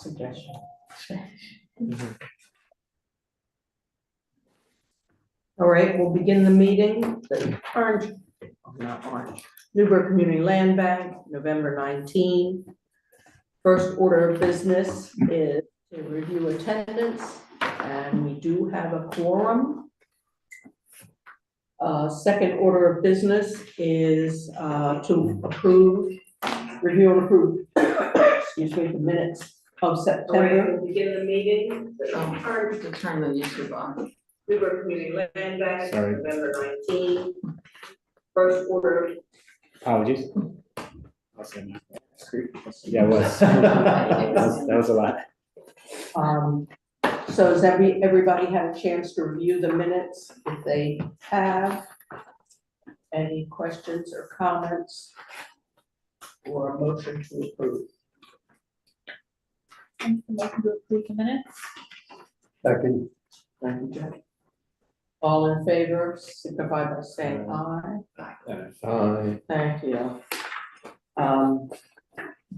suggestion. All right, we'll begin the meeting. The orange, not orange, Newburgh Community Land Bank, November 19. First order of business is to review attendance, and we do have a quorum. Second order of business is to review and approve, excuse me, the minutes of September. We'll begin the meeting. Hard to turn the YouTube on. Newburgh Community Land Bank, November 19. First order. Apologies. Yeah, it was. that was a lot. So has everybody had a chance to review the minutes? If they have any questions or comments or a motion to approve? Motion to approve the minutes. Second. Thank you, Jenny. All in favor, signify by saying aye. Aye. Thank you.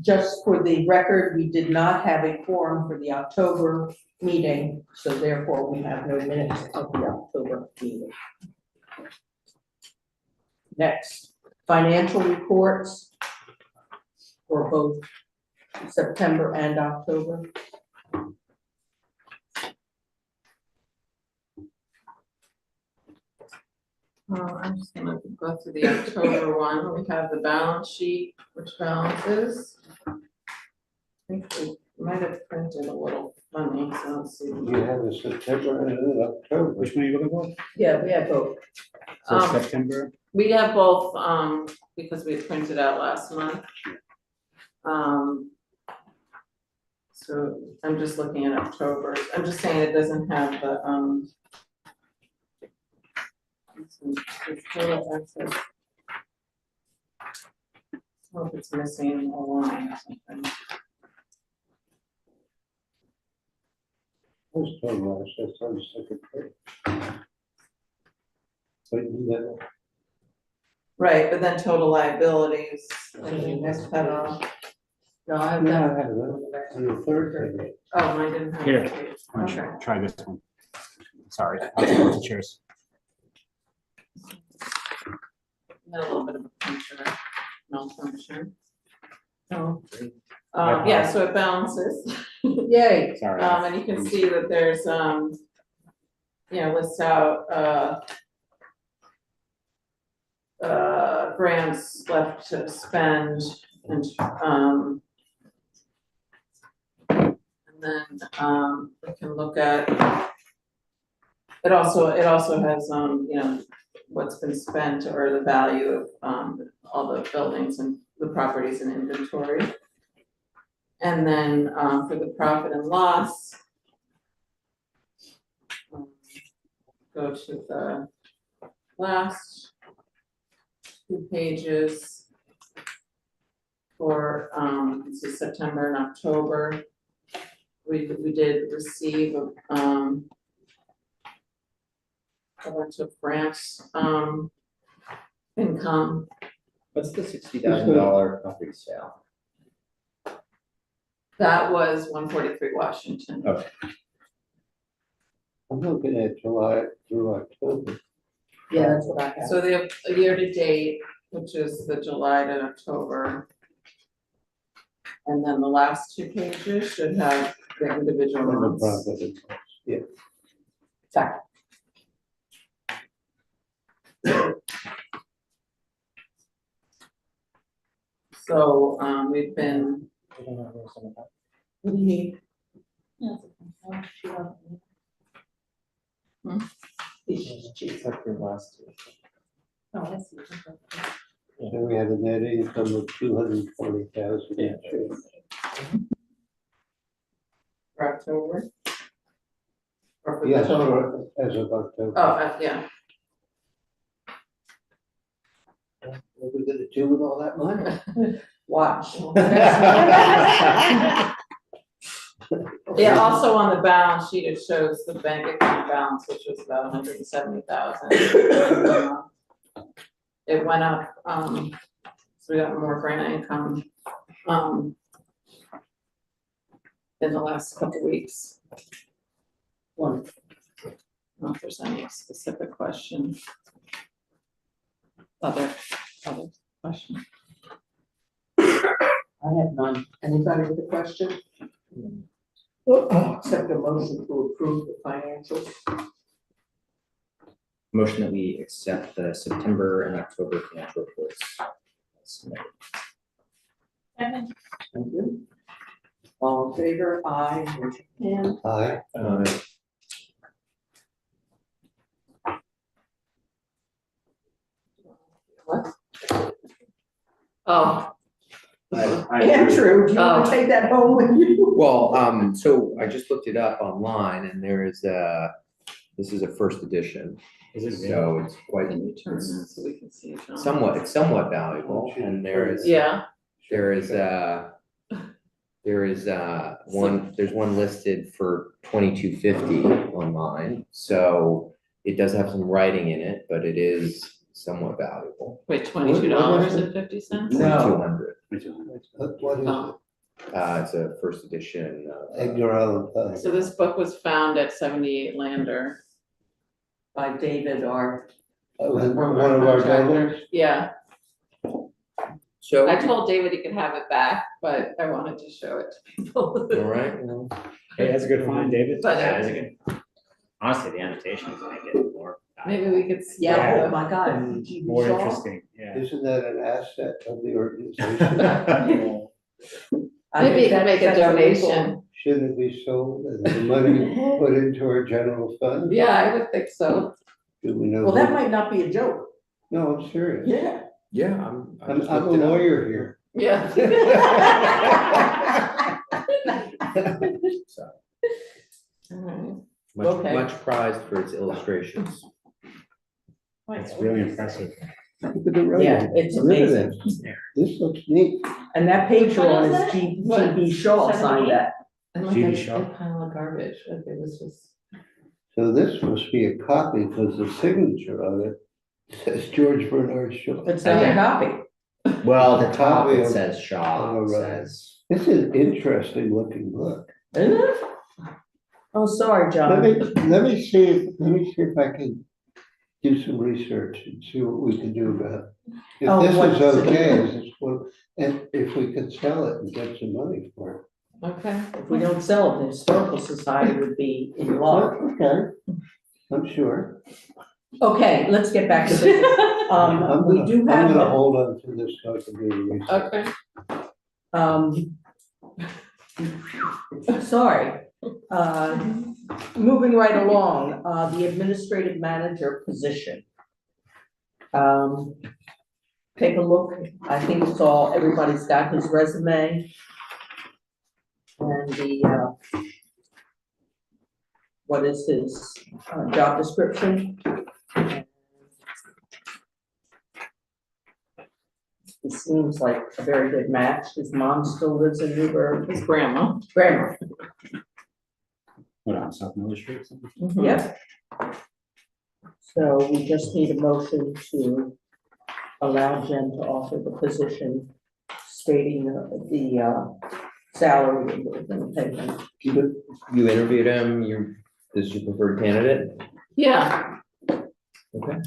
Just for the record, we did not have a quorum for the October meeting, so therefore we have no minutes of the October meeting. Next, financial reports for both September and October. I'm just gonna go through the October one. We have the balance sheet, which balances. I think we might have printed a little funny, so let's see. You have a September and an October. Which one are you looking for? Yeah, we have both. So September. We have both, because we printed out last month. So I'm just looking at October. I'm just saying it doesn't have the, it's total access. I hope it's missing a line or something. Who's total assets on the second page? But you know, Right, but then total liabilities, and then that's cut off. No, I have no, I that. have that on the third page. Oh, mine didn't have Here. that page. I'm Okay. sure. Try this one. Sorry. I'll take the chairs. Got a little bit of a puncture malfunction. Oh, Yeah, so it balances. yay. Sorry. And you can see that there's, lists out, grants left to spend and then, we can look at, it also has, what's been spent or the value of, all the buildings and the properties in inventory. And then, for the profit and loss, go to the last 2 pages for, this is September and October. We did receive, a bunch of grants, income. What's the $60,000 property sale? That was 143 Washington. Okay. I'm looking at July through October. Yeah, that's what I have. So the year to date, which is the July to October. And then the last 2 pages should have the individual And the ones. profit and cost. Yeah. Second. So, we've been, What do you need? Except for last two. Oh, I see. And we have a net income of 240,000 each year. for October. Or for the Yes, total. as of October. Oh, yeah, What are we gonna do with all that money? Watch. yeah, also on the balance sheet, it shows the bank account balance, which was about 170,000. It went up, so we got more grant income. in the last couple weeks. One. I don't know if there's any specific question. Other question. I have none. Anybody with a question? Accept a motion to approve the financials. Motion that we accept the September and October financial reports. Second. Thank you. All in favor, aye, raise your hand. Aye. What? Oh. Andrew, do you want to take that home with you? Well, so I just looked it up online and there is this is a first edition. Is it So it's quite, Can you turn that so we can see John? it's somewhat valuable, and there's Yeah, there's one listed for $22.50 online, so it does have some writing in it, but it is somewhat valuable. wait, $22.50? $2,200. What is Oh. It's a first edition. it? Edgar Allan Poe. So this book was found at 78 Lander. By David, our One of our builders. Yeah, So, I told David he could have it back, but I wanted to show it to people. all right, well, Hey, that's a good find, David. But- Yeah, that's a good. Honestly, the annotations make it more. Maybe we could. yeah, Yeah. oh my God. And G.B. more Shaw? interesting, yeah. Isn't that an asset of the organization? I Maybe you think could make a that's legal. donation. Shouldn't it be sold and the money put into our general fund? Yeah, I would think so. Do we know? Well, that who- might not be a joke. No, I'm serious. Yeah. yeah, I I'm just a looked it up. lawyer here. Yeah. So, Alright. Okay. much prized for its illustrations. It's really impressive. Look at the writing. Yeah, it's Look at amazing. that. This looks neat. And that page What on is is that? G.B. Shaw signed that. And like G.B. a Shaw. pile of garbage, like it was just. So this must be a copy because the signature on it says George Bernard Shaw. It's not a copy. Well, the top Copy it of- says Shaw, Oh, it right. says. This is an interesting looking book. Isn't it? Oh, sorry, John. Let me see if I can do some research and see what we can do about it. Oh, If what's this is it? okay, is this what, and if we could sell it and get some money for it. Okay. If we don't sell it, the Historical Society would be in luck. Okay, I'm sure. Okay, let's get back to this. I'm We gonna- do I'm have, gonna hold on to this so I can do the research. Okay. Sorry. Moving right along, the administrative manager position. Take a look, I think it's all, everybody's got his resume. And the, what is his, job description? It seems like a very good match. His mom still lives in Newburgh. His grandma. Grandma. What, on South Miller Street or something? Yep. So we just need a motion to allow Jen to offer the position, stating the salary that we're gonna pay him. You interviewed him, this is your preferred candidate? Yeah, Okay.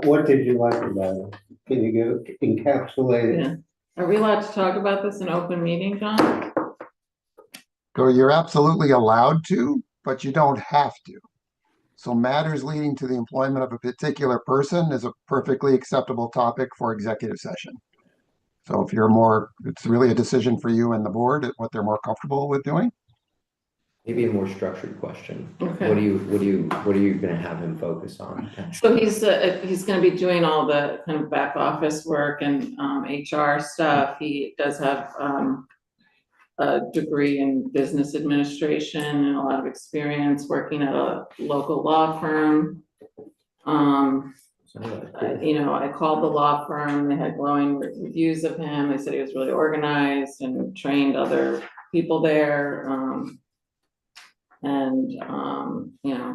What did you like about it? Can you encapsulate it? yeah. Are we allowed to talk about this in open meeting, John? So you're absolutely allowed to, but you don't have to. So matters leading to the employment of a particular person is a perfectly acceptable topic for executive session. So if you're more, it's really a decision for you and the board, what they're more comfortable with doing. Maybe a more structured question. Okay. What are you gonna have him focus on? So he's gonna be doing all the kind of back office work and HR stuff. He does have a degree in business administration and a lot of experience working at a local law firm. I called the law firm, they had glowing reviews of him. They said he was really organized and trained other people there.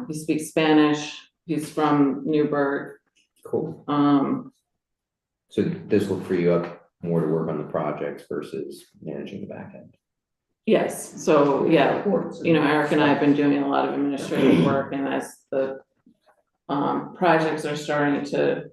He speaks Spanish. He's from Newburgh. Cool. So So this will free you up more to work on the projects versus managing the back end. Yes, so, yeah, Reports. you know, Eric and I have been doing a lot of administrative work, and as the projects are starting to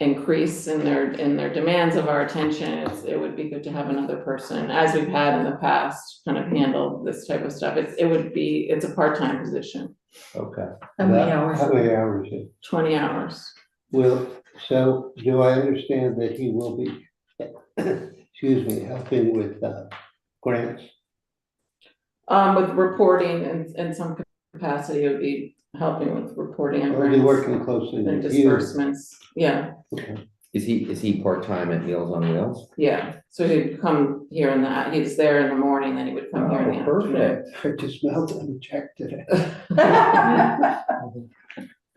increase in their demands of our attention, it would be good to have another person, as we've had in the past, kind of handle this type of stuff. It's a part-time position, Okay. How many hours? How many hours is it? 20 hours. So do I understand that he will be, excuse me, helping with grants? With reporting in some capacity, it would be helping with reporting and Or be grants working closely and with you? disbursements, yeah. Okay. Is he part-time at Meals on Wheels? Yeah, so he'd come here he's there in the morning, then he would come here in the afternoon. Perfect. I just mailed him a check today.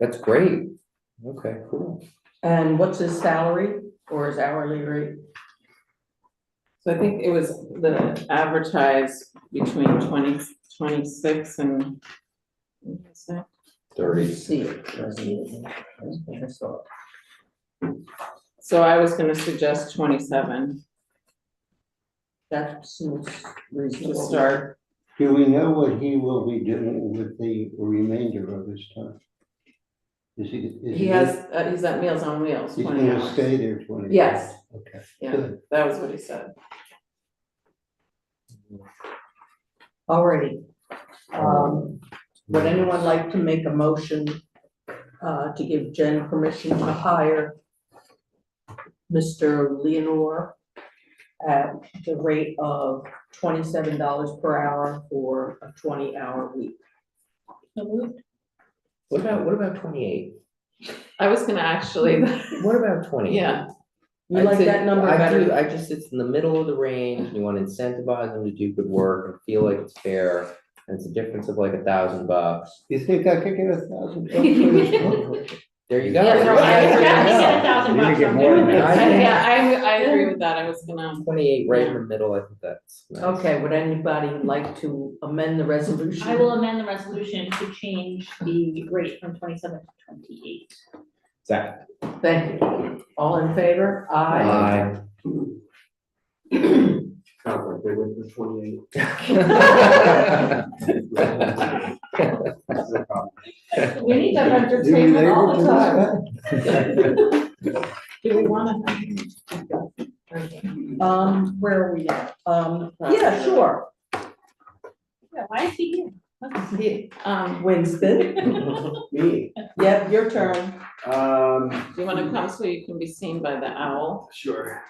That's great. Okay, cool. And what's his salary or his hourly rate? So I think it was the advertised between 26 and. what did I say? 30. See it. I saw it. So I was gonna suggest 27 That seems to reasonable. start. Do we know what he will be doing with the remainder of his time? Is He's at Meals on Wheels, He's 20 gonna hours. stay there 20 hours? Yes, Okay, yeah, good. that was what he said. Alrighty. Would anyone like to make a motion to give Jen permission to hire Mr. Leonore at the rate of $27 per hour for a 20-hour week? So moved. What about 28? I was gonna actually, What about 20? yeah, You like that number better? It's in the middle of the range, and you want to incentivize them to do good work and feel like it's fair, and it's a difference of like $1,000. You think I could get $1,000 for this? There you go. Yeah, no, I agree. Yeah, $1,000 You're gonna get from more than there. that. I agree with that, I was gonna. 28 right in the middle, I think that's nice. Okay, would anybody like to amend the resolution? I will amend the resolution to change the rate from 27 to 28. Second. Thank you. All in favor? Aye. Sounds like they went for 28. We need that entertainment all the time. Do we wanna? Where are we at? Yeah, sure. Yeah, why is he here? What's this? Winston, Me, yep, your turn. Do you wanna come so you can be seen by the owl? sure.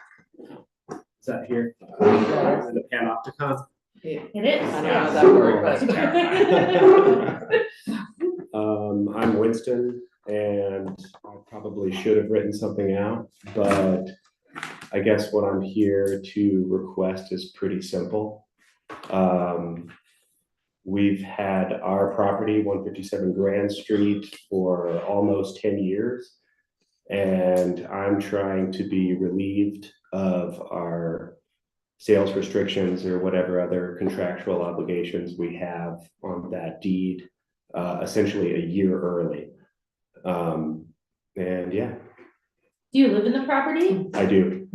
Is that here? The panopticon? It is. I don't know how that works, That's but. terrifying. I'm Winston, and I probably should have written something out, but I guess what I'm here to request is pretty simple. We've had our property, 157 Grand Street, for almost 10 years. And I'm trying to be relieved of our sales restrictions or whatever other contractual obligations we have on that deed, essentially a year early. And yeah, Do you live in the property? I do.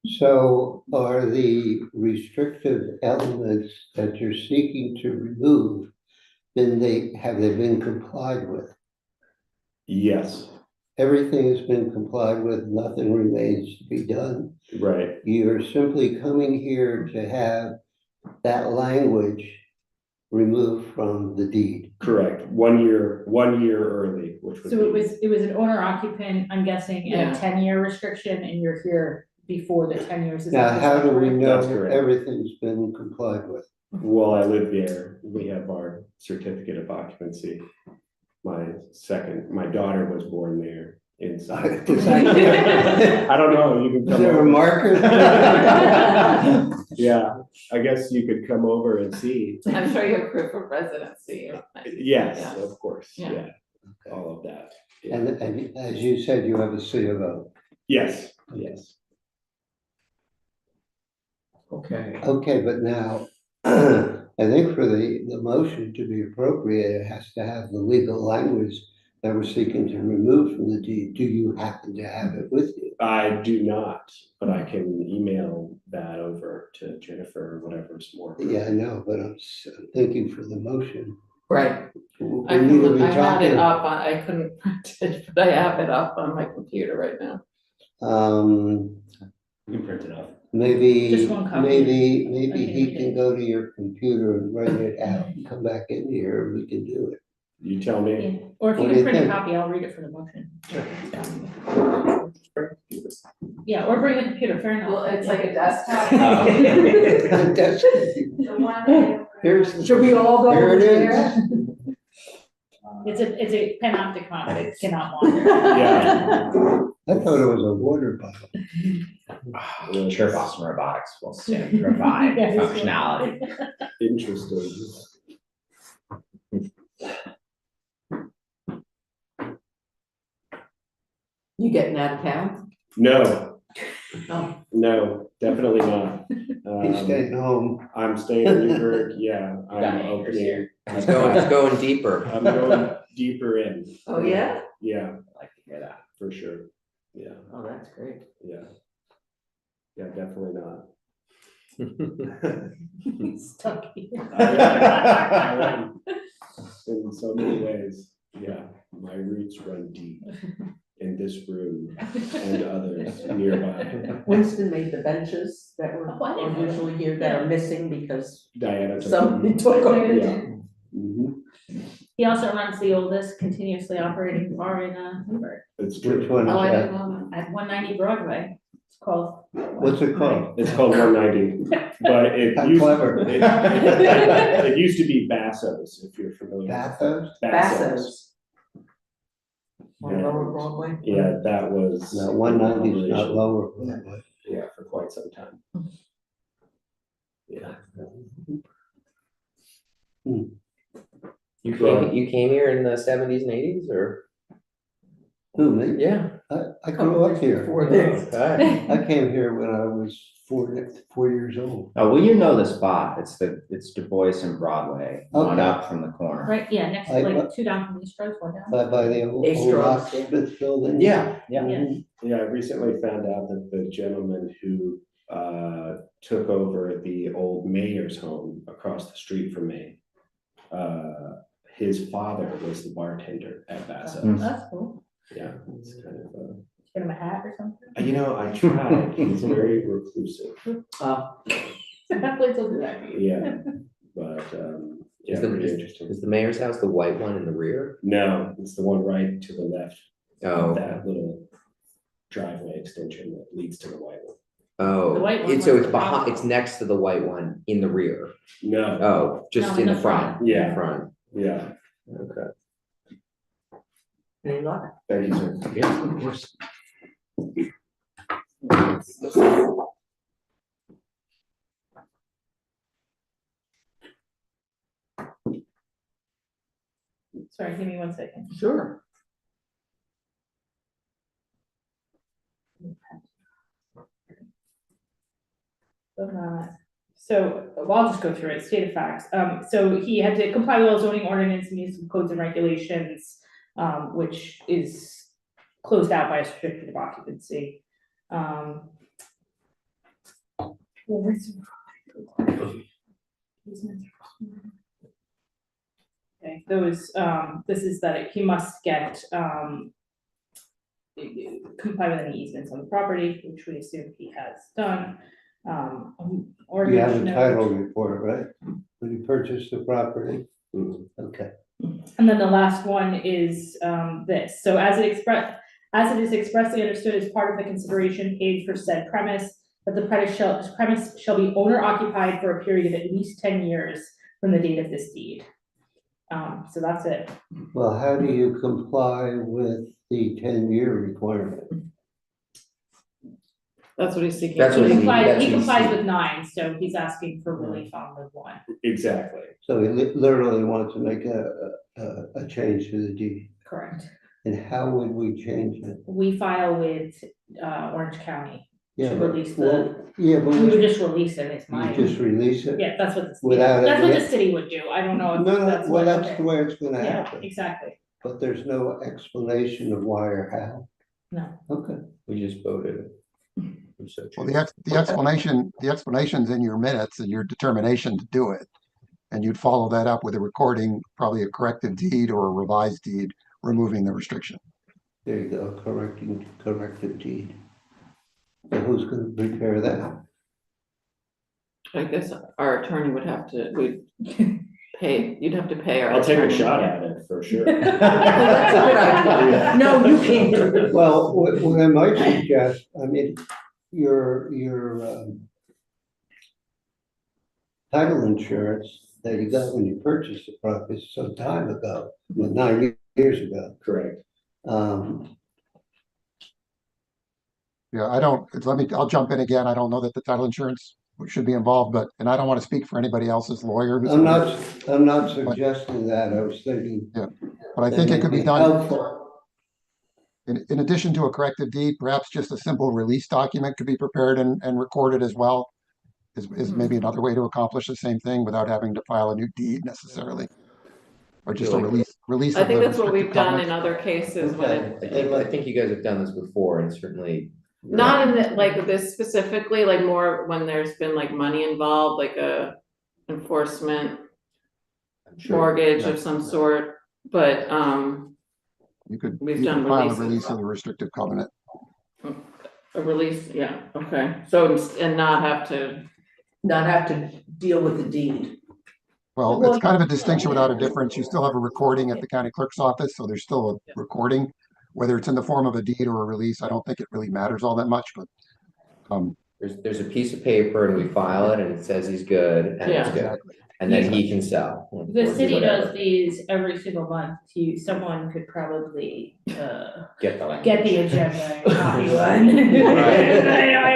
So are the restrictive elements that you're seeking to remove, have they been complied with? Yes, Everything has been complied with, nothing remains to be done. right. You're simply coming here to have that language removed from the deed. Correct. 1 year early, which would So be. it was an owner occupant, I'm guessing, and Yeah. a 10-year restriction, and you're here before the 10 years is Now, up. how do we know That's correct. everything's been complied with? Well, I live there. We have our certificate of occupancy. My daughter was born there inside. I don't know, you can Is come there a over. marker? Yeah, I guess you could come over and see. I'm sure you have proof of residency. Yes, Yeah. of course, Yeah. yeah, all of that. Yeah. And as you said, you have a C of O. Yes, yes. Okay. Okay, but now, I think for the motion to be appropriate, it has to have the legal language that we're seeking to remove from the deed, do you happen to have it with you? I do not, but I can email that over to Jennifer or whatever's more. Yeah, I know, but I'm thinking for the motion. Right. We I need to can, be I had it talking. up, I couldn't print it, but I have it up on my computer right now. You can print it out. Maybe, Just one copy. maybe I can he read can it. go to your computer and write it out and come back in here, and we can do it. You tell me. Yeah, or if you What do can you print a think? copy, I'll read it for the motion. Yeah, or bring the computer, fair enough. Well, it's like a desktop. That's- The one. Here's, Should we all go here over it there? It's a panopticon, but it cannot wander. Yeah. I thought it was a water bottle. I'm sure Boston Robotics will soon provide Yes. functionality. Interesting. You getting out of town? No, No. no, definitely not. He's staying home. I'm staying in Newburgh, yeah, Got I'm it, for opening, sure. It's going deeper. I'm going deeper in. Oh, yeah? Yeah, I like to hear that. for sure, yeah, Oh, that's great. yeah. Yeah, definitely not. Stuck here. I am. In so many ways, yeah, my roots run deep in this room and others nearby. Winston made the benches that were Oh, I didn't know that. usually here that are missing because Diana took somebody them. took them. Yeah. Mhm. He also runs the oldest continuously operating bar in Newburgh It's Which true. one Oh, I is didn't that? know at 190 Broadway. It's called. What's it called? It's called 190, but it How used, clever. it used to be Basso's, if you're familiar. Bathos? Basso's. On Yeah. Lower Broadway. Yeah, that was. No, 190 is not lower. Broadway. Yeah, for quite some time. Yeah. You came here in the 70s and 80s, or? Who, me? Yeah. I grew up here. Before this. Okay. I came here when I was 4 years old. Oh, well, you know the spot. It's Du Bois and Broadway, one Okay. up from the corner. Right, yeah, next to like two down from the Stroh's, one down. By the old Astrons, yeah. locksmith building. Yeah, yeah. Mhm. Yeah, I recently found out that the gentleman who took over the old mayor's home across the street from me, his father was the bartender at Basso's. That's cool. Yeah, it's kind of, Get him a hat or something. I tried, he's very reclusive, That place will do that for you. yeah, but, yeah, Is the- pretty interesting. Is the mayor's house the white one in the rear? No, it's the one right to the left, Oh, that little driveway extension that leads to the white one. oh, The white one so was it's the behind, problem. it's next to the white one in the rear. No, Oh, just No, in the front. Yeah. In the front. yeah, Okay. Any luck? thank you, sir. Yeah, of course. Sorry, give me 1 second. Sure. So, well, I'll just go through it, state of facts. So he had to comply with all zoning ordinance, municipal codes and regulations, which is closed out by a certificate of occupancy. Okay, those, this is that he must get, comply with any easements on the property, which we assume he has done. You have a title report, right? When you purchased the property? Mhm. Okay. And then the last one is this, so as it is expressly understood as part of the consideration paid for said premise, that the premise shall be owner occupied for a period of at least 10 years from the date of this deed. So that's it. Well, how do you comply with the 10-year requirement? That's what he's seeking. That's He what he- complies, that's he what complies he's- with 9, so he's asking for relief on the 1. Exactly. So he literally wants to make a change to the deed. Correct. And how would we change it? We file with Orange County Yeah, to but- release well, Yeah, but we would you just release it, it's my, just release it? yeah, that's what, Without that's what any- the city would do, I don't know No, if that's well, what. that's the way it's gonna Yeah, happen. exactly. but there's no explanation of why or how? No. Okay. We just voted. Well, the explanation's in your minutes and your determination to do it. And you'd follow that up with a recording, probably a corrective deed or a revised deed, removing the restriction. There you go, corrective deed. So who's gonna prepare that? I guess our attorney would have to, you'd have to pay our I'll take a attorney. shot at it for sure. That's a good idea. No, you can't do it. Well, what I might suggest, I mean, your title insurance that you got when you purchased the property some time ago, well, 9 years ago. Correct. Yeah, I'll jump in again. I don't know that the title insurance should be involved, and I don't want to speak for anybody else's lawyer. I'm not suggesting that, I was thinking. Yeah, but I think it could be done. In addition to a corrective deed, perhaps just a simple release document could be prepared and recorded as well. Is maybe another way to accomplish the same thing without having to file a new deed necessarily. Or just a release. I think of the that's what we've restricted done covenant. in other cases when I think you guys have done this before and certainly. not in the, like this specifically, like more when there's been like money involved, like a enforcement I'm sure. mortgage Yeah. of some sort, but, You could we've you done could file a releases. release of the restrictive covenant. a release, yeah, okay, so, and not have to, Not have to deal with the deed. Well, Well, it's kind of a distinction without a difference. You still have a recording at the county clerk's office, so there's still a recording. Whether it's in the form of a deed or a release, I don't think it really matters all that much, but. There's a piece of paper and we file it and it says he's good and it's Yeah. good. Exactly. And then he can sell. or The do city whatever. does these every single month. Someone could probably, Get the language. get the agenda and copy one.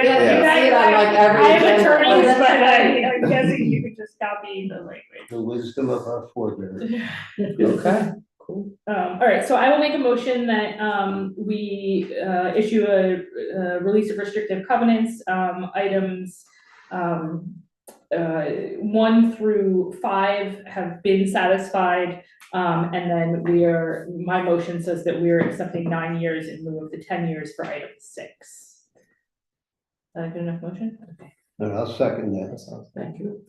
Yeah. See it on, like, every I have agenda. attorneys, Oh, but that's I'm guessing you could just copy the language. The wisdom of our forebears. Okay, cool. All right, so I will make a motion that, we, issue a release of restrictive covenants, items, 1 through 5 have been satisfied. And then my motion says that we are accepting 9 years in lieu of the 10 years for item 6. Is that a good enough motion? Okay. And I'll second that. Thank you.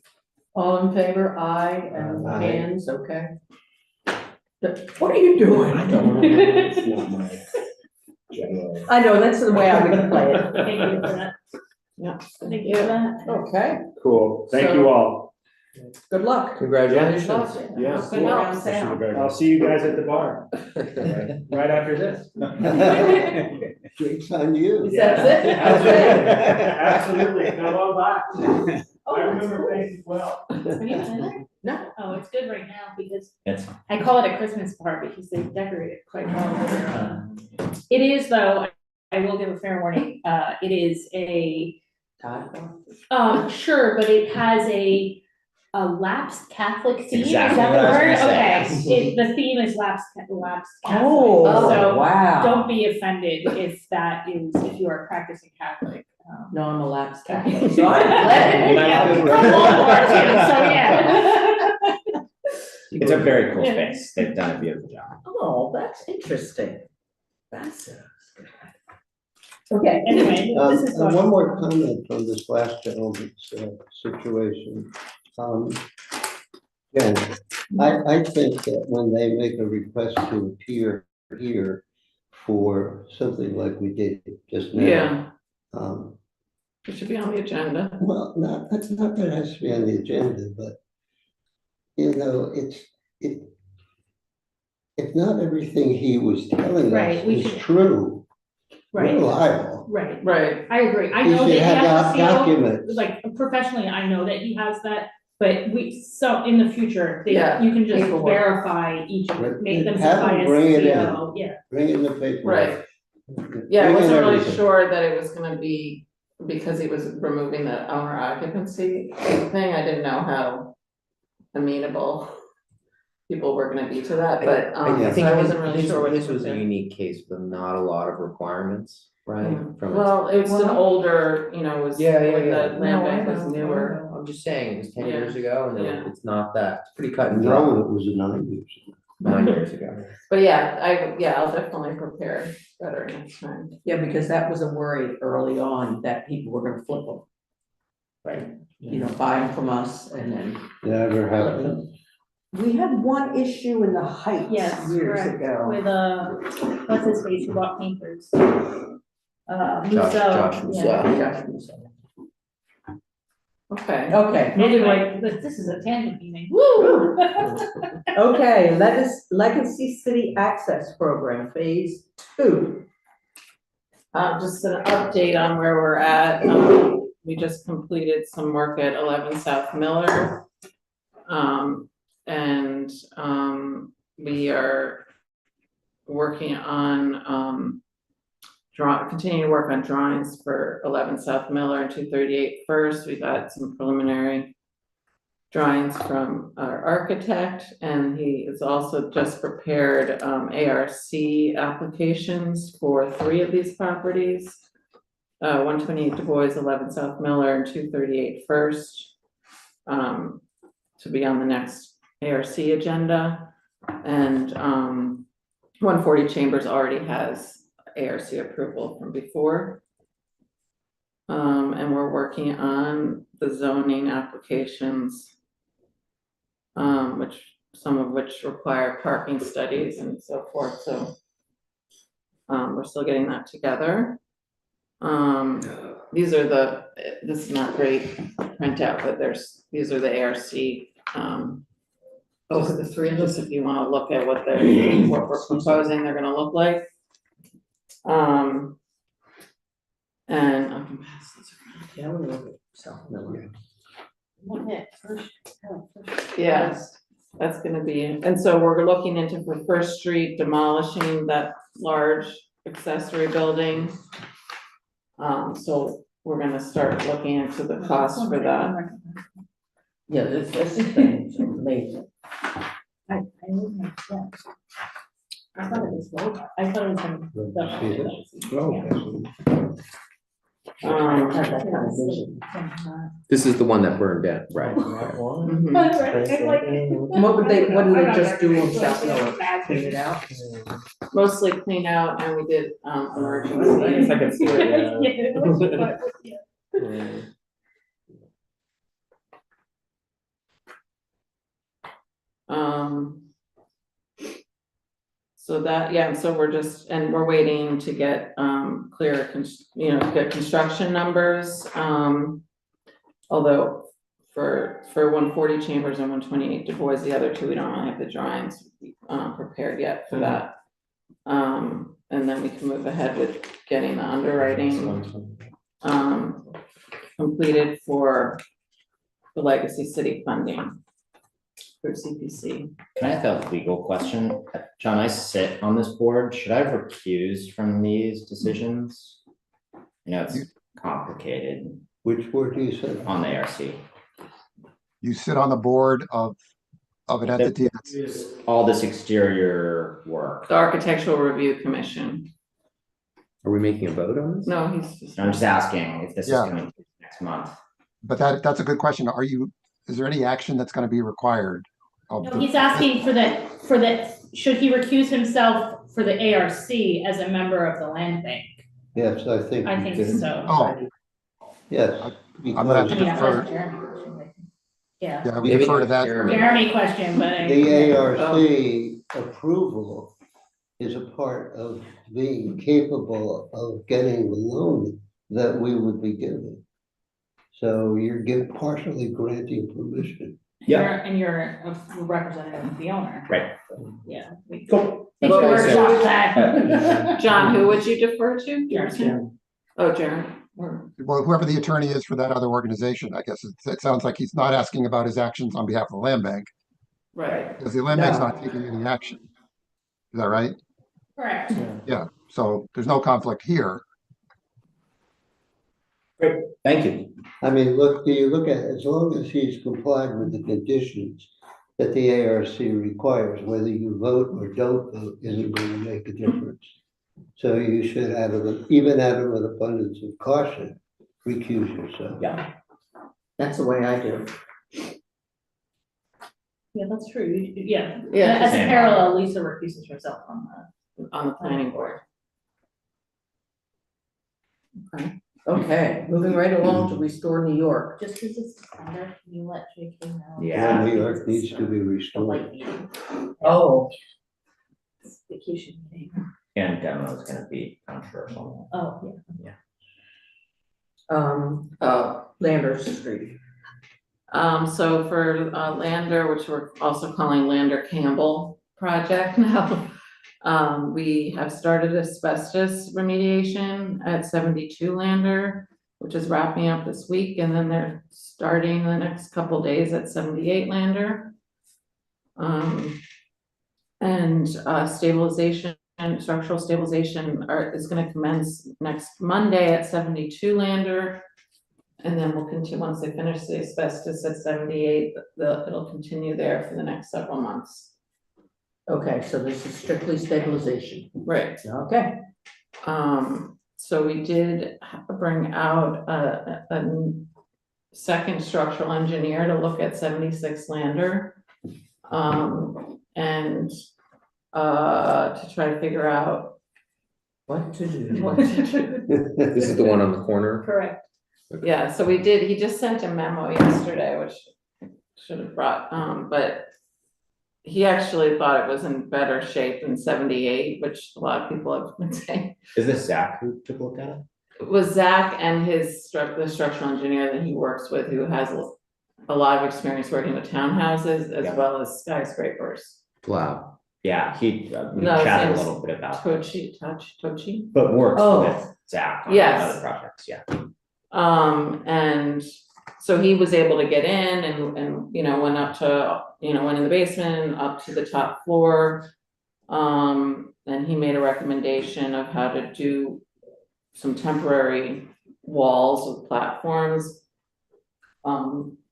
All in favor, aye, and Aye. hands, okay. What are you doing? It's not my general. I know, that's the way I would play it. Thank you for that. Yeah. Thank you for that. Okay, Cool, thank So- you all. good luck. Congratulations. Yeah. Good luck. I'll see you guys at the bar, right after this. Drinks on you. That's it? Absolutely, come on by. Oh, I that's remember cool. faces well. Have you been there? No. Oh, it's good right now because It's I call it a Christmas bar because they decorate it quite well. It is though, I will give a fair warning, it is a, sure, but it has a lapsed Catholic theme, is that Exactly the what I was word? gonna say, Okay, the theme is lapsed Catholic. Oh, So wow. don't be offended if you are a practicing Catholic. No, I'm a lapsed Catholic, so I'm glad. Yeah, Good from word. Walmart too, so yeah. It's a very cool Yeah. space. They've done a beautiful job. Oh, that's interesting. That's good. Okay, Anyway, this is And going. one more comment from this last gentleman's situation. Again, I think that when they make a request to appear here for something like we did just now. Yeah, um, it should be on the agenda. Well, that's not that it has to be on the agenda, but, you know, if not everything he was telling Right, us we is should- true, we're Right, liable. right. Right, I agree. I He know that should he have has to documents. like professionally, I know that he has that, but so in the future, Yeah, you can just paperwork. verify each of it, make them Have supply him a bring it in. CO, yeah. Bring in the paper. right. Yeah, I Bring in wasn't really everything. sure that it was gonna be, because he was removing the owner occupancy thing, I didn't know how amenable people were gonna be to that, but, I so think I his- wasn't really his- sure what. This to was a do. unique case with not a lot of requirements, right? From its- Well, it's an older, you know, it was Yeah, yeah, when yeah. the land No, I bank was know, I newer. know. I'm just saying, it was 10 Yeah. years ago and Yeah. it's not that, it's pretty cut and dry. No, it was 9 years. 9 years ago. But yeah, I'll definitely prepare better next time. Yeah, because that was a worry early on that people were gonna flip them. Right, you know, buy them from us and then Never flip happened. them. We had one issue in the Heights Yes, years correct. ago. With, what's his face, who bought painters? Josh Musso, Musso. yeah. Okay. Okay, Anyway, this is a tangent meeting, woo! okay, Legacy City Access Program, Phase 2. Just an update on where we're at. We just completed some work at 11 South Miller. We are working on, continuing to work on drawings for 11 South Miller and 238 First. We got some preliminary drawings from our architect, and he is also just prepared ARC applications for 3 of these properties. 128 Du Bois, 11 South Miller, and 238 First, to be on the next ARC agenda. And 140 Chambers already has ARC approval from before. And we're working on the zoning applications, some of which require parking studies and so forth, so we're still getting that together. This is not great printout, but these are the ARC, Over the 3 of them. just if you wanna look at what we're proposing, they're gonna look like. And I can pass this around. Yeah, I'm gonna look at South Miller. Yes, that's gonna be, and so we're looking into for First Street demolishing that large accessory building. So we're gonna start looking into the cost for that. Yeah, this thing is amazing. I thought it was low, I thought it was. Have that kind of vision. This is the one that burned down, right? Mhm. What did they just do on South Miller? Clean it out? Mostly clean out, and we did I guess I emergency. can see it, yeah. So that, yeah, so we're waiting to get clear, get construction numbers. Although for 140 Chambers and 128 Du Bois, the other 2, we don't really have the drawings prepared yet for that. And then we can move ahead with getting the underwriting completed for the Legacy City funding for CPC. Can I ask a legal question? John, I sit on this board. Should I have recused from these decisions? I know it's complicated Which word do you say? on the ARC. You sit on the board of an entity that's, There's all this exterior work. The Architectural Review Commission. Are we making a vote on this? No, he's just. I'm just asking if this is Yeah. coming next month. but that's a good question. Is there any action that's gonna be required? of No, the- he's asking for the, should he recuse himself for the ARC as a member of the land bank? Yes, I think. I you think can. so. Oh, Yes. I'm gonna have to I mean, defer. that's Jeremy question, but- Yeah, Yeah, we Maybe defer to that. Jeremy. Jeremy question, but The ARC approval is a part of being capable of getting the loan that we would be giving. So you're partially granting permission. and you're a representative of the owner. Right. Yeah. we- Cool. Think That's you what I said. workshop that. John, who would you defer to? Jeremy. Oh, Jeremy. Or- Well, whoever the attorney is for that other organization, I guess it sounds like he's not asking about his actions on behalf of the land bank, Right. because the land bank's No. not taking any action. Is that right? Correct. Yeah, so there's no conflict here. Thank you. I mean, look, do you look at, as long as he's complied with the conditions that the ARC requires, whether you vote or don't vote isn't going to make a difference. So you should even out of an abundance of caution, recuse yourself. Yeah. That's the way I do. Yeah, that's true, yeah. Yeah, As a same. parallel, Lisa recuses herself from on the planning board. Okay, moving right along to Restore New York. just because it's December, can you let JK know? Yeah. New York needs to be The restored. light meeting, Oh, it's vacation meeting, And demo is gonna be controversial. oh, yeah. Landers Street. So for Lander, which we're also calling Lander Campbell project now. We have started asbestos remediation at 72 Lander, which is wrapping up this week, and then they're starting the next couple days at 78 Lander. And stabilization and structural stabilization is gonna commence next Monday at 72 Lander. And then we'll continue, once they finish the asbestos at 78, it'll continue there for the next several months. Okay, so this is strictly stabilization. Right. Okay. So we did bring out a second structural engineer to look at 76 Lander. And to try to figure out What to do? what to do. This is the one on the corner. Correct. Yeah, so he just sent a memo yesterday, which should have brought, but he actually thought it was in better shape than 78, which a lot of people have been saying. Is this Zach who took a look at it? It was Zach and the structural engineer that he works with, who has a lot of experience working with townhouses as Yeah. well as skyscrapers. Wow. Yeah, we No, his chatted a name's little bit about, Tochi. but works Oh. with Zach on Yes. other projects, yeah. And so he was able to get in and, went up to, went in the basement, up to the top floor. And he made a recommendation of how to do some temporary walls with platforms,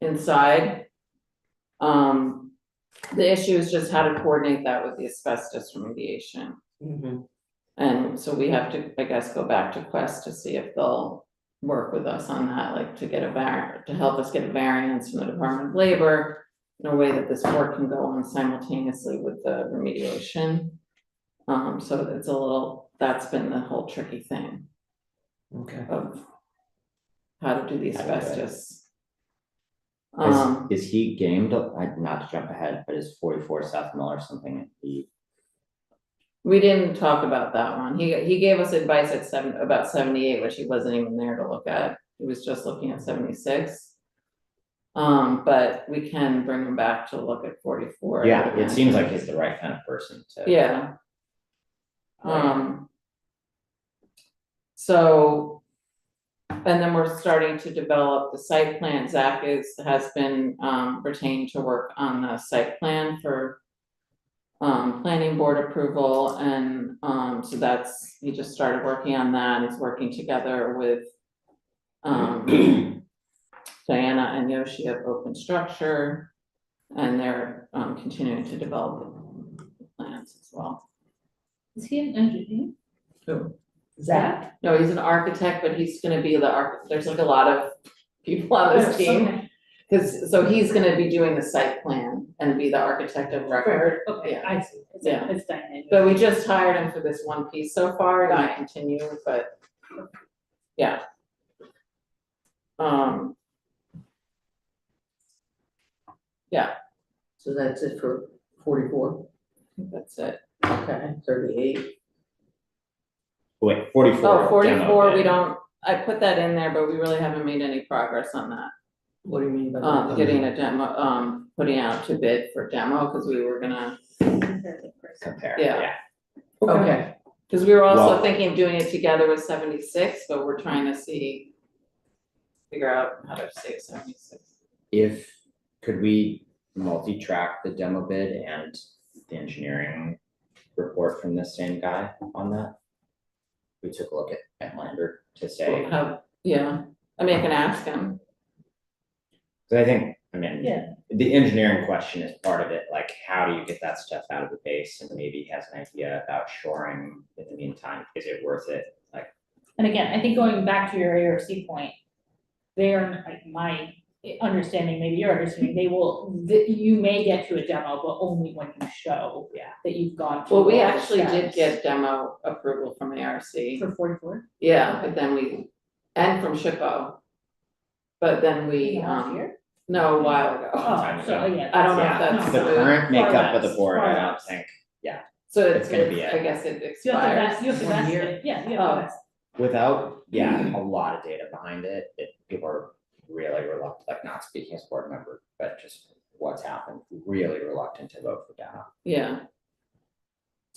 inside. The issue is just how to coordinate that with the asbestos remediation. Mhm. And so we have to, I guess, go back to Quest to see if they'll work with us on that, like to get to help us get a variance from the Department of Labor in a way that this work can go on simultaneously with the remediation. So that's been the whole tricky thing Okay. of how to do the How to do it. asbestos. Is he game to, not to jump ahead, but is 44 South Miller something We didn't talk about that one. He gave us advice at about 78, which he wasn't even there to look at. He was just looking at 76. But we can bring him back to look at 44. yeah, it seems like he's the right kind of person to. Yeah. So, and then we're starting to develop the site plan. Zach has been retained to work on the site plan for planning board approval, and so he just started working on that. He's working together with Diana and Yoshi of Open Structure, and they're continuing to develop the plans as well. Is he an engineer? Who? Zach, No, he's an architect, but he's gonna be the there's like a lot of people on this team. Okay. So he's gonna be doing the site plan and be the architect of record. Okay, Yeah. I see, Yeah. it's dynamic. But we just hired him for this one piece so far, and I continue, but yeah. Yeah, so that's it for 44. I think that's it. Okay, 38. Wait, 44. Oh, 44, demo we bid. don't, I put that in there, but we really haven't made any progress on that. What do you mean by that? Getting a demo, putting out to bid for demo, cause we were gonna, Compare, Yeah. yeah. Okay, cause we were also Well- thinking of doing it together with 76, but we're trying to figure out how to say 76. Could we multi-track the demo bid and the engineering report from the same guy on that? We took a look at Lander to say, Yeah, I mean, I can ask him. so I think, Yeah. the engineering question is part of it, like, how do you get that stuff out of the base? And maybe he has an idea about shoring in the meantime, is it worth it? Like, And again, I think going back to your ARC point, they are, like, my understanding, maybe your understanding, they will, that you may get to a demo, but only when you show that you've gone through Well, we all the actually did steps. get demo approval from ARC. For 44? Yeah, Okay. but then and from SHPO. But then we, In the last year? no, a while ago. Oh, time so, ago. yeah. I don't know if Yeah, that's the the- current makeup of the less, board, far I don't less. think, So It's gonna be I guess it You have to expires. vest, you have to 1 vest year? it, yeah, you have Oh. to vest. without, a lot of data behind it, people are really reluctant, like not speaking as a board member, but just what's happened, really reluctant to vote for data. Yeah.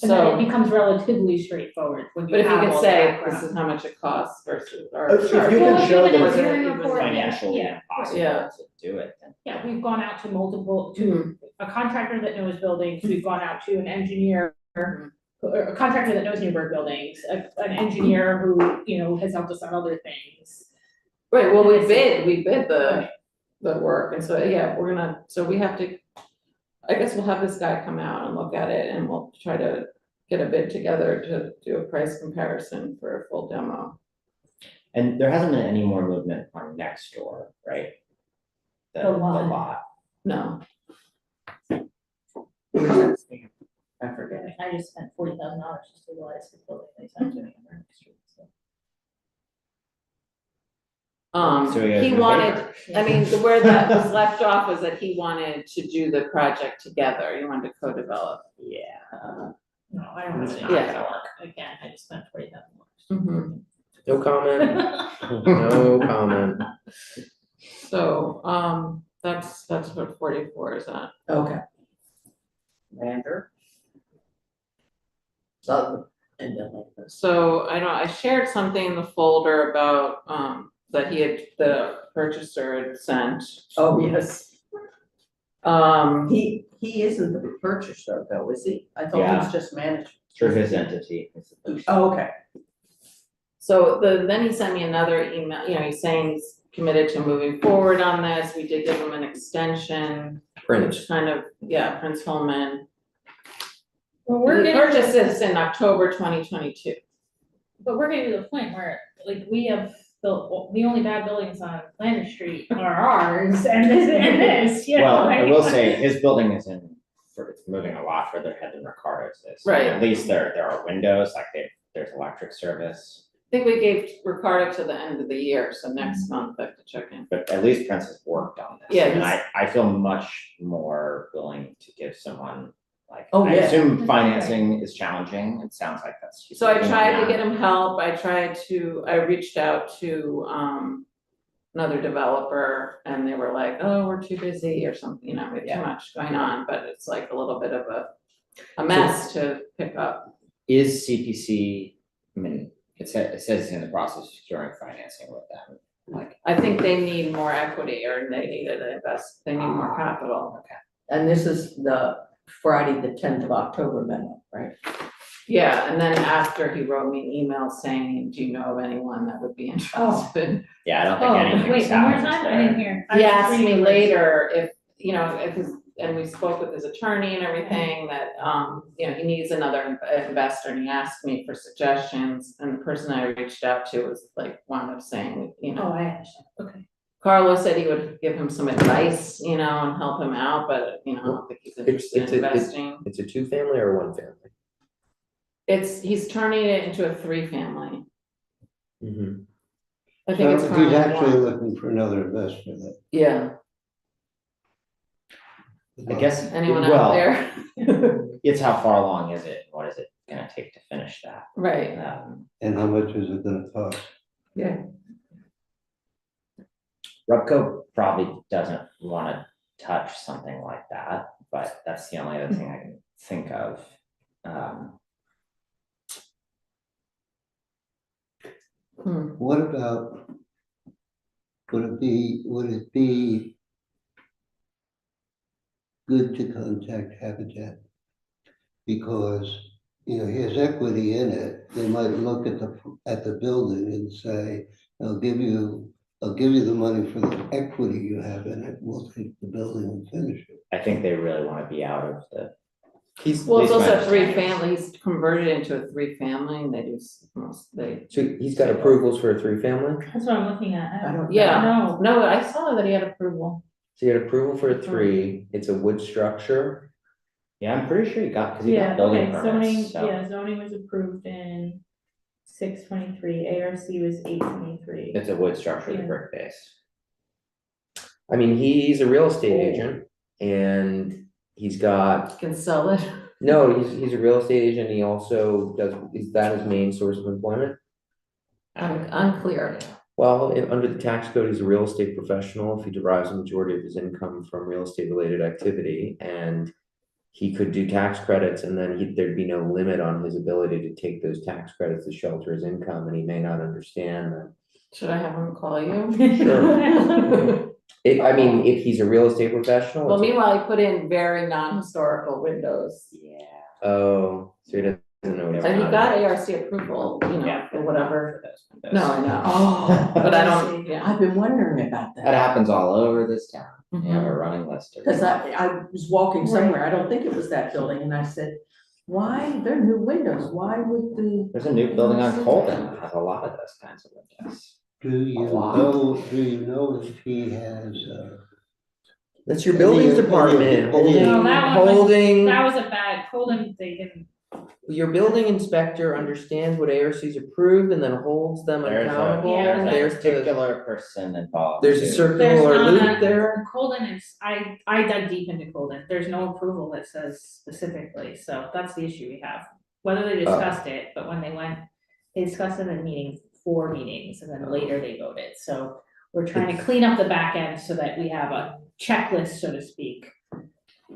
And then it So, becomes relatively straightforward when you but if you have could all the say, background. this is how much it costs versus, or. If you Well, can if show you have an that- engineering Even report, Financially yeah, impossible Yeah. to do it, then. yeah, we've gone out to multiple, to Mhm. a contractor that knows buildings, we've gone out to an engineer, or a contractor that knows Newburgh buildings, an engineer who, has helped us on other things. Right, well, And it's- we bid Right. the work, and so, yeah, so we have to, I guess we'll have this guy come out and look at it, and we'll try to get a bid together to do a price comparison for a full demo. And there hasn't been any more movement on next door, right? The lot. No, I forget, I just spent $40,000 just to realize the building they sent to me on Merrick Street, so. So you guys he in wanted, favor? I mean, where that was left off was that he wanted to do the project together, he wanted to co-develop. Yeah. No, I don't really. Yeah. Again, I just spent $40,000. Mhm. No comment, no comment. So, that's what 44 is at. Okay. Lander. So, and then like this. So I shared something in the folder about, that the purchaser had sent. Oh, yes. Um, He isn't the purchaser though, is he? I thought he Yeah. was just managed. Through his entity. Oh, okay. so then he sent me another email, he's saying he's committed to moving forward on this, we did give him an extension, Prince, which kind of, Prince Holman. Well, we're He getting, purchased this in October 2022. but we're getting to the point where, like, we have the only bad buildings on Lander Street are ours, and this, Well, I will like- say, his building is it's moving a lot further ahead than Ricardo's is. Right. At least there are windows, like there's electric service, I think we gave Ricardo to the end of the year, so next month I have to check in. but at least Prince has worked on this. Yeah, And he's- I feel much more willing to give someone, like, Oh, I yeah. assume financing is challenging, it sounds like that's. So I working on tried to that. get him help, I reached out to, another developer, and they were like, oh, we're too busy or something, we have too Yeah. much going on, but it's like a little bit of a mess to pick up. Is CPC, I mean, it says it's in the process of securing financing with them, like, I think they need more equity, or they need more capital. And this is the Friday, the 10th of October memo, right? Yeah, and then after he wrote me an email saying, do you know of anyone that would be interested? yeah, I don't think Oh, anything's wait, one more happened time, I there. didn't hear. I He was asked me reading this. later and we spoke with his attorney and everything, that, he needs another investor, and he asked me for suggestions, and the person I reached out to was like, wound up saying, Oh, I understand, okay. Carlos said he would give him some advice, and help him out, but, I don't think he's interested in investing. it's a 2-family or 1-family? He's turning it into a 3-family. Mm-hmm. I think it's So currently he's actually one. looking for another investor then. Yeah, I guess, anyone out well, there? it's how far along is it, what is it gonna take to finish that? Right, And how much is it gonna cost? yeah. Rubco probably doesn't wanna touch something like that, but that's the only other thing I can think of. What about, would it be good to contact Habitat? Because, he has equity in it, they might look at the building and say, I'll give you the money for the equity you have in it, we'll take the building and finish it. I think they really wanna be out of the He's. Well, it's at least also my three understanding is- families converted into a three-family and they do, they. So he's got approvals for a three-family? That's what I'm looking at. I don't. Yeah, no, I saw that he had approval. So he had approval for a three, it's a wood structure. Yeah, I'm pretty sure he got, cause he Yeah, got building okay, zoning, permits, so. yeah, zoning was approved in 6/23, ARC was 8/23. It's a wood structure with a Yeah. brick base. I mean, he's a real estate Oh. agent and he's got, Can sell it. no, he's a real estate agent. He also does, is that his main source of employment? Unclear. Well, under the tax code, he's a real estate professional if he derives a majority of his income from real estate related activity. And he could do tax credits and then there'd be no limit on his ability to take those tax credits to shelter his income, and he may not understand that. Should I have him call you? Sure. I mean, if he's a real estate professional. Well, it's a- meanwhile, he put in very non-historical windows. Yeah. Oh, so he doesn't know what he's And he got. got ARC approval, you know, Yeah. or whatever. Those No, I windows. know. Oh, But I don't, yeah. I've been wondering about That that, happens all over this town. You have Mhm. a running list of. because I was walking somewhere, I don't think it was that building, and I said, why, they're new windows, why would the? There's a new building on Colton that has a lot of those kinds of windows. Do you lot. know if he has, That's your buildings Any- department, any- holding, No, that one was- holding. That was a bad, Colden, they didn't, Your building inspector understands what ARC's approved and then holds them There's accountable. Yeah. There's a the, particular person involved. there's a too. circular There's loop not a- there. Colden is, I dug deep into Colden, there's no approval that says specifically, so that's the issue we have. Whether they discussed it, but when they went, they discussed it in meetings, 4 meetings, and then later they voted, so we're trying to clean up the back end so that we have a checklist, so to speak.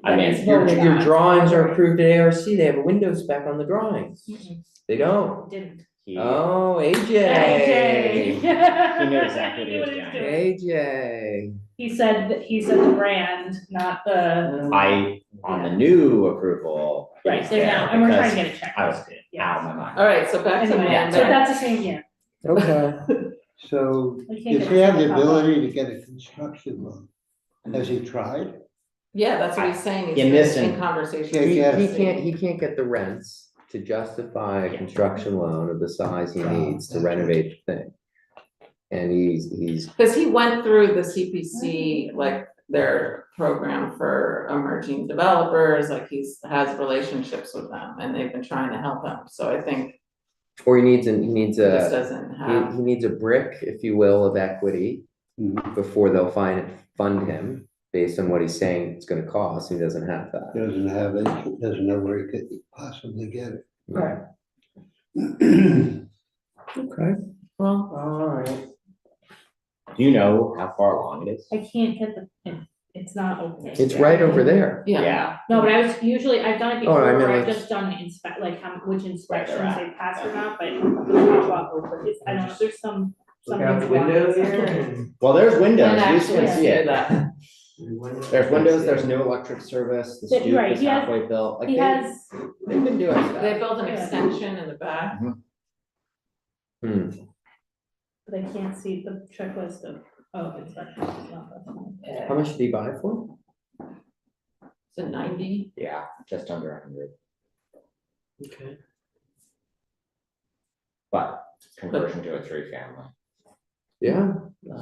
I that mean, is Your, voted your on. drawings are approved at ARC, they have a window spec on the drawings. Mm-mm, They don't. Didn't. He, Oh, AJ. AJ. He knew exactly what he was doing. AJ. He said the brand, not the, I, on the new approval. it right, was they're there now, and we're trying to because get a I was checklist. out of my mind. All right, so back to Anyway, Amanda. so that's the same, yeah. Okay. so I can't does get he have the this to pop up. ability to get a construction loan? Has he tried? Yeah, that's what he's saying, he's In this in and- conversation. Yeah, He can't get the rents to justify a construction loan of the size he Oh, needs to that's renovate the thing. And he's, Cause he went through the CPC, like their program for emerging developers, like has relationships with them and they've been trying to help him, so I think or he needs he just doesn't have. he needs a brick, if you will, of equity Mhm. before they'll fund him based on what he's saying it's gonna cost. He doesn't have that. Doesn't have it, doesn't know where he could possibly get it. Right. Okay. Well, Alright, Do you know how far along it is? I can't get it's not opening. It's right over there. yeah, No, but I've done it Oh, I before, mean, where I've like- just done which inspections at. they passed or not, but it's not open. It's, I don't know, there's some. Look out the window there. Well, there's windows, and you actually can see it. that. There's windows, there's no electric service, the Yeah, stoop right, is he has- halfway built, like He has, they've been doing stuff. They built an extension in the back. Hmm. but I can't see the checklist of inspections, it's not that one. How much did he buy it for? Is it 90? Yeah, just under 100, Okay. but conversion to a 3-family. Yeah,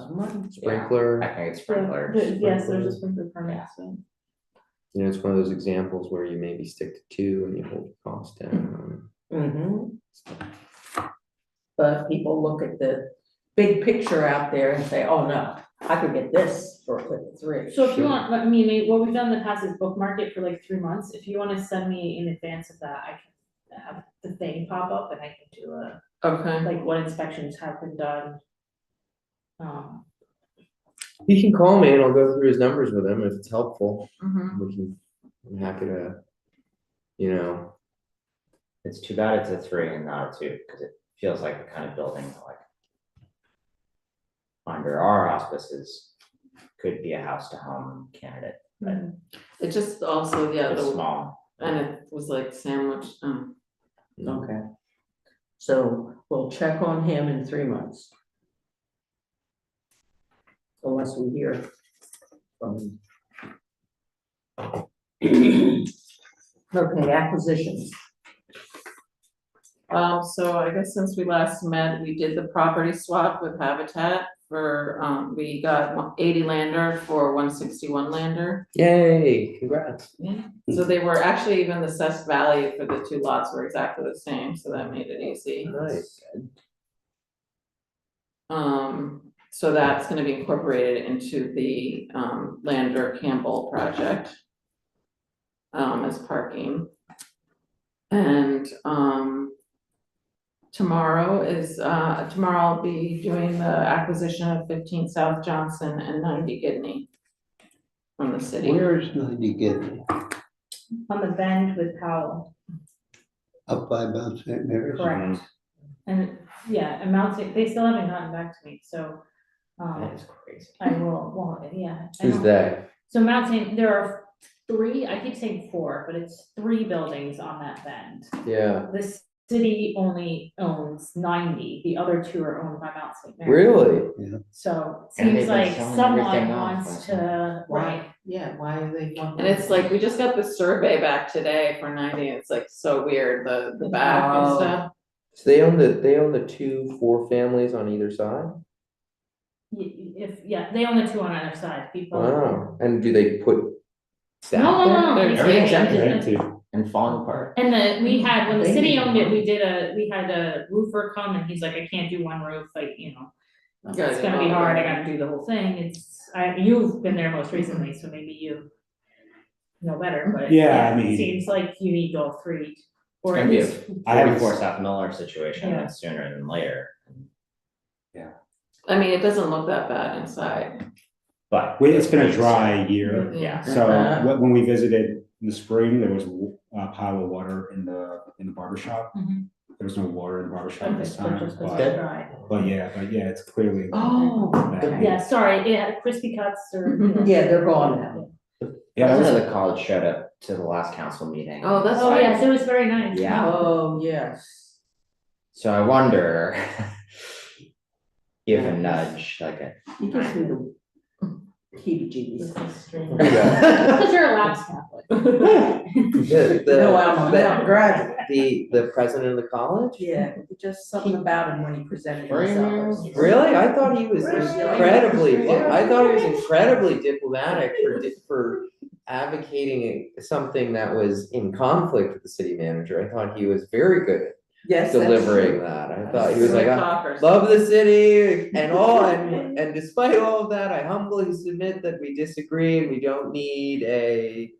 money. sprinkler. I think it's Yeah, sprinklers. yes, there's a sprinkler permit, so. You know, it's one of those examples where you maybe stick to 2 and you hold the cost down. But people look at the big picture out there and say, oh no, I could get this for a quick 3. So if you want, I mean, what we've done in the past is bookmark it for like 3 months, if you wanna send me in advance of that, I can have the thing pop up and I can do Okay. like what inspections have been done. He can call me and I'll go through his numbers with him if it's helpful. Mhm. I'm happy to, you know, It's too bad it's a 3 and not a 2, because it feels like the kind of building that, like under our auspices could be a house to home candidate, but It just also, yeah, it's the, small. and it was like sandwiched, Okay. So we'll check on him in 3 months. Unless we hear from. Okay, acquisitions. So I guess since we last met, we did the property swap with Habitat for, we got 80 Lander for 161 Lander. Yay, congrats. So they were actually, even the assessed value for the two lots were exactly the same, so that made it easy. Nice. So that's gonna be incorporated into the, Lander Campbell project. As parking. And, tomorrow I'll be doing the acquisition of 15 South Johnson and 90 Gidney from the city. Where's 90 Gidney? On the bend with Powell, Up by Mount St. Mary's? correct. And, yeah, and Mount St., they still haven't gotten back to me, so, That is crazy. I will, well, yeah. I Who's don't- they? So Mount St., there are 3, I keep saying 4, but it's 3 buildings on that bend. Yeah, The city only owns 90, the other 2 are owned by Mount St. Mary. really? So it And they've seems been like selling someone everything off, wants last to, right, Yeah, why are they? And it's like, we just got the survey back today for 90, it's like so weird, the back and Oh. stuff. So they own the 2 4 families on either side? yeah, they own the 2 on either side, people. Wow, and do they put staff No, there? no, no, They're- it's everything's vacant. empty. And falling apart. And we had, when the They city need owned it, money. we had a roofer come and he's like, I can't do one roof, like, you know. Gotta It's do gonna be all hard, I of it. gotta do the whole thing, you've been there most recently, so maybe you know better, but Yeah, I it mean- seems like you need all 3. Or It's at gonna be a least, I haven't- 44 South Miller situation, Yeah. that's sooner than later, I mean, it doesn't look that bad inside. but. Well, it's been a dry year, Yeah. so when we visited in the spring, there was a pile of water in the barber shop. Mhm. There was no water in the barber shop okay, this so time, just 'cause but, it's dry. but yeah, it's clearly. Oh, bad. Yeah, sorry, it had crispy cuts or, you know. Yeah, they're gone now. Yeah, that was- President of the college showed up to the last council meeting. Oh, that's Oh, right. yes, it was very nice. Yeah. Oh, yes. So I wonder. Give a nudge, like a. He gives me the heebie-jeebies. This is strange. Yeah. Because you're a lapsed Catholic. No, I'm not graduate. The president of the college? Yeah, just something about him when he presented Really? himself. Really? I thought he was Really? incredibly, Yeah. I thought he was incredibly diplomatic for advocating something that was in conflict with the city manager. I thought he was very good at Yes, that's delivering true. that. I thought he was like, I Talkers. love the city and all, and despite all of that, I humbly submit that we disagree and we don't need a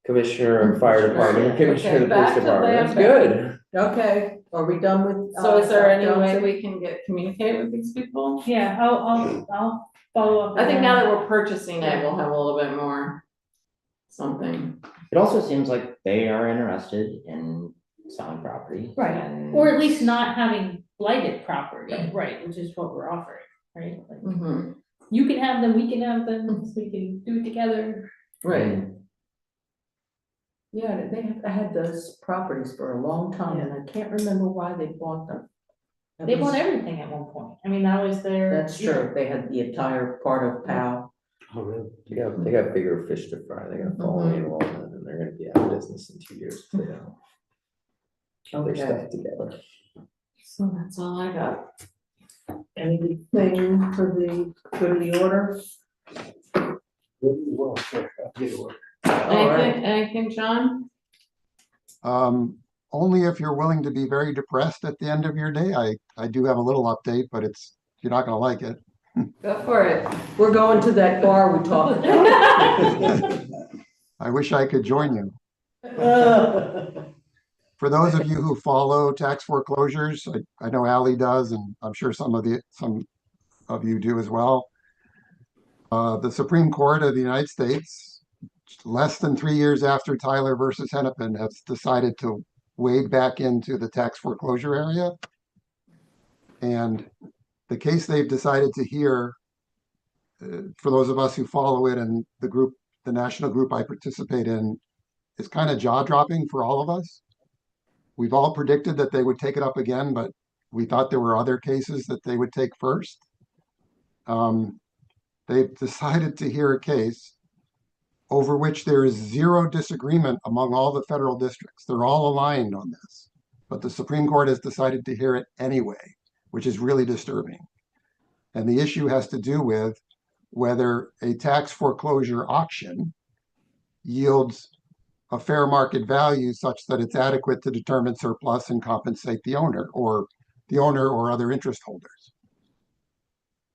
commissioner of fire department, Okay, commissioner of the back police to department. It's Lambert. good. Okay, are we done with? So is there any way Johnson? we can communicate with these people? Yeah, I'll follow up. I think with now them. that we're purchasing it, we'll have a little bit more something. It also seems like they are interested in selling property. Right, and- or at least not having blighted property, right, which is what we're offering, right? Like, Mhm. you can have them, we can have them, so we can do it together. Right. Yeah, I had those properties for a long time and I can't remember why they bought them. That They was- bought everything at one point, I mean, that was their. That's true, they had the entire part of Powell. Oh, really? They got bigger fish to fry. They got falling enrollment and they're gonna be out of business in 2 years if they don't get their Okay, stuff together. So that's all I got. anything for the good of the order? Well, sure, I'll get it. All right. Anything, John? Only if you're willing to be very depressed at the end of your day. I do have a little update, but you're not gonna like it. Go for it. We're going to that bar we talked about. I wish I could join you. For those of you who follow tax foreclosures, I know Ally does, and I'm sure some of you do as well. The Supreme Court of the United States, less than 3 years after Tyler versus Hennepin, has decided to wade back into the tax foreclosure area. And the case they've decided to hear, for those of us who follow it and the national group I participate in, is kind of jaw-dropping for all of us. We've all predicted that they would take it up again, but we thought there were other cases that they would take first. They've decided to hear a case over which there is zero disagreement among all the federal districts. They're all aligned on this. But the Supreme Court has decided to hear it anyway, which is really disturbing. And the issue has to do with whether a tax foreclosure auction yields a fair market value such that it's adequate to determine surplus and compensate the owner or other interest holders.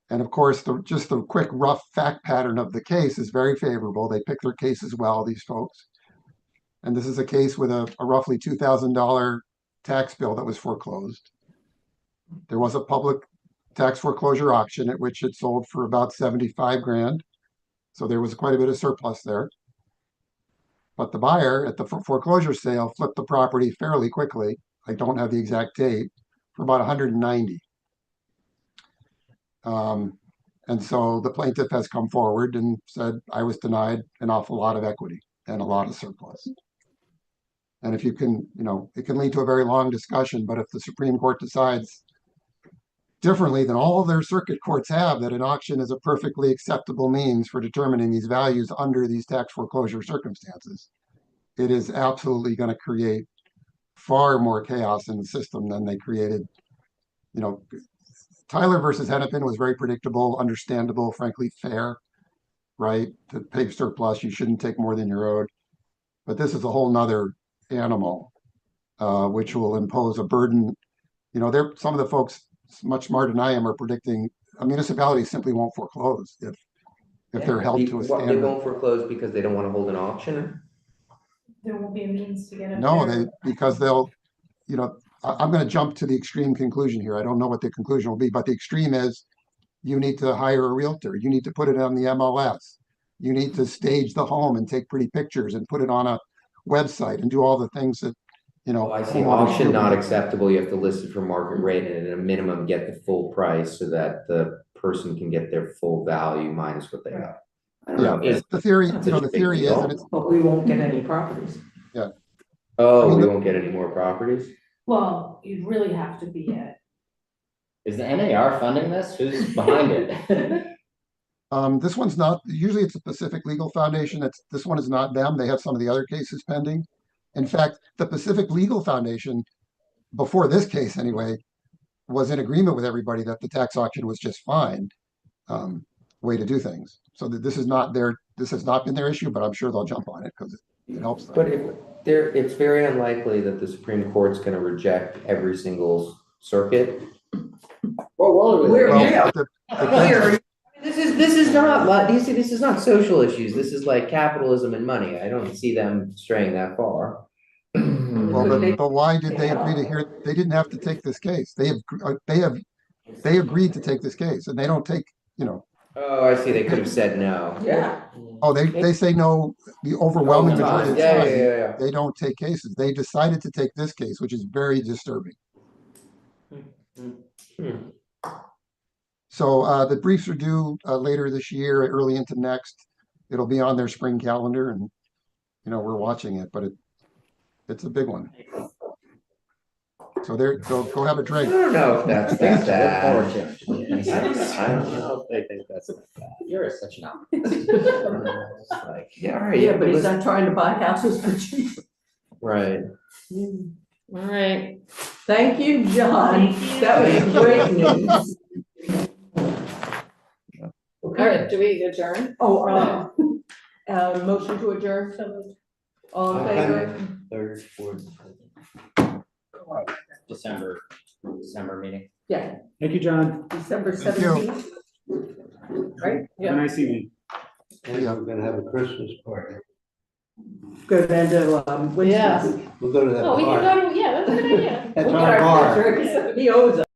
And of course, just the quick rough fact pattern of the case is very favorable. They pick their cases well, these folks. And this is a case with a roughly $2,000 tax bill that was foreclosed. There was a public tax foreclosure auction at which it sold for about 75 grand. So there was quite a bit of surplus there. But the buyer at the foreclosure sale flipped the property fairly quickly. I don't have the exact date, for about 190. And so the plaintiff has come forward and said, I was denied an awful lot of equity and a lot of surplus. And if you can, it can lead to a very long discussion, but if the Supreme Court decides differently than all of their circuit courts have, that an auction is a perfectly acceptable means for determining these values under these tax foreclosure circumstances, it is absolutely going to create far more chaos in the system than they created. Tyler versus Hennepin was very predictable, understandable, frankly fair, right? To pay surplus, you shouldn't take more than you're owed. But this is a whole nother animal, which will impose a burden. Some of the folks much smarter than I am are predicting a municipality simply won't foreclose if they're held to a They standard. won't foreclose because they don't want to hold an auction? There won't be a means to get it. No, because they'll, I'm going to jump to the extreme conclusion here. I don't know what the conclusion will be, but the extreme is you need to hire a realtor. You need to put it on the MLS. You need to stage the home and take pretty pictures and put it on a website and do all the things that, Oh, I see. Auction not acceptable. You have to list it for market rate and at a minimum get the full price so that the person can get their full value minus what they have. Yeah, the theory, It's such a the big theory is, deal. and it's, But we won't get any properties. Oh, I mean, we won't get any more properties? Well, you'd really have to be it. Is the NAR funding this? Who's behind it? this one's not, usually it's a Pacific Legal Foundation. This one is not them. They have some of the other cases pending. In fact, the Pacific Legal Foundation, before this case anyway, was in agreement with everybody that the tax auction was just fine way to do things. So that this has not been their issue, but I'm sure they'll jump on it because it helps them. But it's very unlikely that the Supreme Court's gonna reject every single circuit. Well, Well, This is not like, you see, this is not social issues. This is like capitalism and money. I don't see them straying that far. Well, but why did they agree to hear? They didn't have to take this case. They agreed to take this case, and they don't take. Oh, I see. They could have said no. Yeah. Oh, they say no. The overwhelming majority of the Yeah, time, yeah. they don't take cases. They decided to take this case, which is very disturbing. So the briefs are due later this year, early into next. It'll be on their spring calendar, and we're watching it, but it's a big one. So go have a I drink. don't know if that's that bad. Look forward to it. I don't know if they think that's that bad. You're such an optimist. Like, yeah, all right. Yeah, but he's listen- not trying to buy houses for cheap. Right. All right. Thank you, John. Thank you. That was great news. All right, do we adjourn? Oh, motion to adjourn. All in favor? Third, fourth. December meeting. Yeah, Thank you, John. December Thank you. 17th. Right? Have a nice evening. And we're gonna have a Christmas party. Go down to, Yeah. Winston's. We'll go to that Oh, we can bar. go to, yeah, that's a good idea. That's We'll our get bar. picture. He owes us.